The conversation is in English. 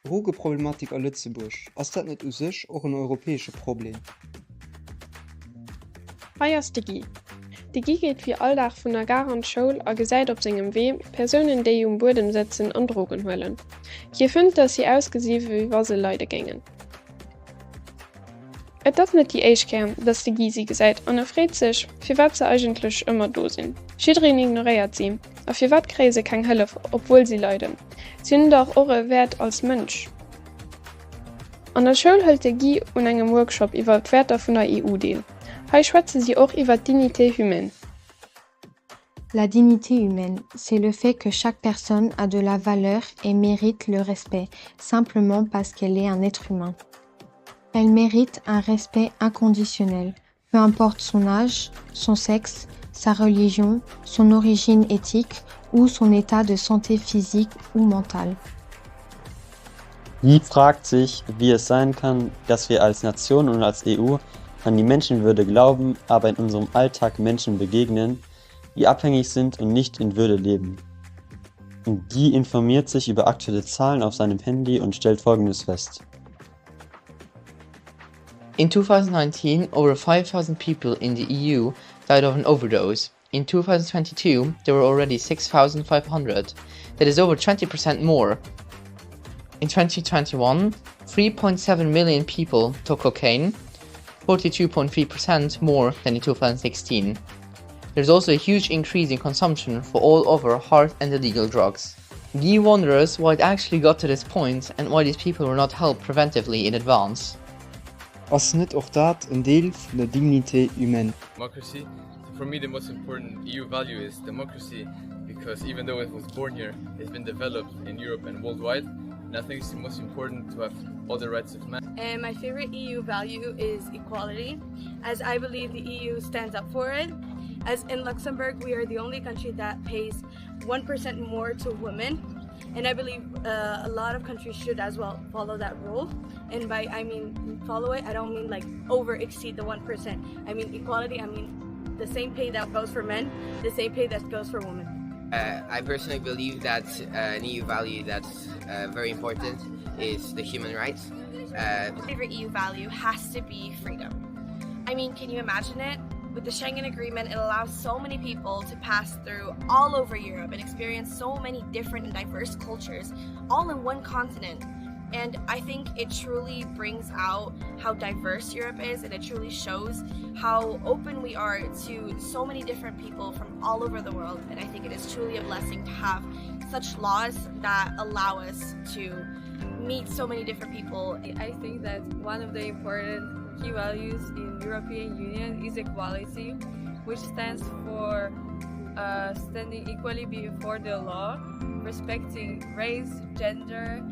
Drogeproblematik a Lützeburg ass dat net us sech och een europäesche Problem. Feiers de Gi. De Gi geht wie alldach vun der Gar an Schoul a gesäit op segem Weh Personen déi Boden setzen an Drogen hëllen. Hier fënnt, dat sie ausgesiewe wie was se Leide gängen. Et dat net die Eichkern, dats de Gi sie gesäit an erréet sech, fir wat ze eigentlech ëmmer do sinn. Schiedrin ignoréiert sie, a fir wat kräse keng Hëllef, obwohl sie leiden. Sie hunn doch ore Wert als Mënsch. An der Schoul hëlt de Gi un engem Workshop iwwer d'Wärter vun der EU deel. Hei schwätze sie auch über Dignité humaine. La dignité humaine, c'est le fait que chaque personne a de la valeur et mérite le respect, simplement parce qu'elle est un être humain. Elle mérite un respect inconditionnel, peu importe son âge, son sexe, sa religion, son origine éthique ou son état de santé physique ou mentale. Guy fragt sich, wie es sein kann, dass wir als Nation und als EU an die Menschenwürde glauben, aber in unserem Alltag Menschen begegnen, die abhängig sind und nicht in Würde leben. Und Guy informiert sich über aktuelle Zahlen auf seinem Handy und stellt Folgendes fest. In 2019, over 5,000 people in the EU died of an overdose. In 2022, there were already 6,500. That is over 20% more. In 2021, 3.7 million people took cocaine, 42.3% more than in 2016. There's also a huge increase in consumption for all other hard and illegal drugs. Guy wonders why it actually got to this point and why these people were not helped preventively in advance. Ass net och dat een Deel vun der Dignité humaine. Democracy. For me, the most important EU value is democracy, because even though it was born here, it's been developed in Europe and worldwide. And I think it's the most important to have all the rights of man. My favorite EU value is equality, as I believe the EU stands up for it. As in Luxembourg, we are the only country that pays 1% more to women. And I believe a lot of countries should as well follow that rule. And by I mean follow it, I don't mean like over exceed the 1%. I mean equality, I mean the same pay that goes for men, the same pay that goes for women. I personally believe that an EU value that's very important is the human rights. My favorite EU value has to be freedom. I mean, can you imagine it? With the Schengen Agreement, it allows so many people to pass through all over Europe and experience so many different and diverse cultures, all in one continent. And I think it truly brings out how diverse Europe is, and it truly shows how open we are to so many different people from all over the world. And I think it is truly a blessing to have such laws that allow us to meet so many different people. I think that one of the important key values in European Union is equality, which stands for standing equally before the law, respecting race, gender,